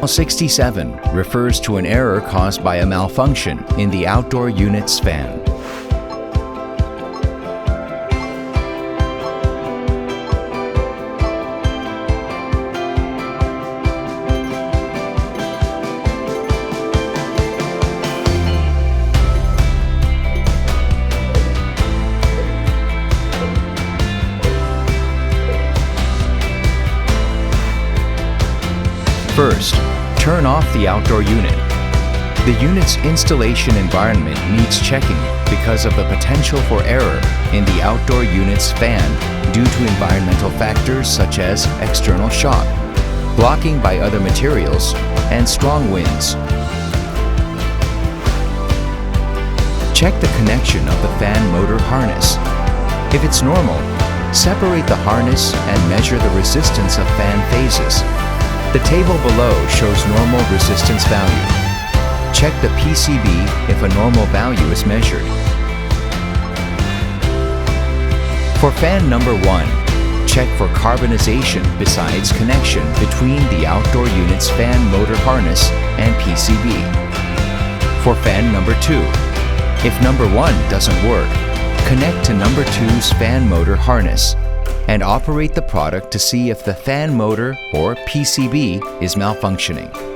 CH67 refers to an error caused by a malfunction in the outdoor unit's fan. First, turn off the outdoor unit. The unit's installation environment needs checking because of the potential for error in the outdoor unit's fan due to environmental factors such as external shock, blocking by other materials, and strong winds. Check the connection of the fan motor harness. If it's normal, separate the harness and measure the resistance of fan phases. The table below shows normal resistance value. Check the PCB if a normal value is measured. For fan number 1, check for carbonization besides connection between the outdoor unit's fan motor harness and PCB. For fan number 2, if number 1 doesn't work, connect to number 2's fan motor harness and operate the product to see if the fan motor or PCB is malfunctioning.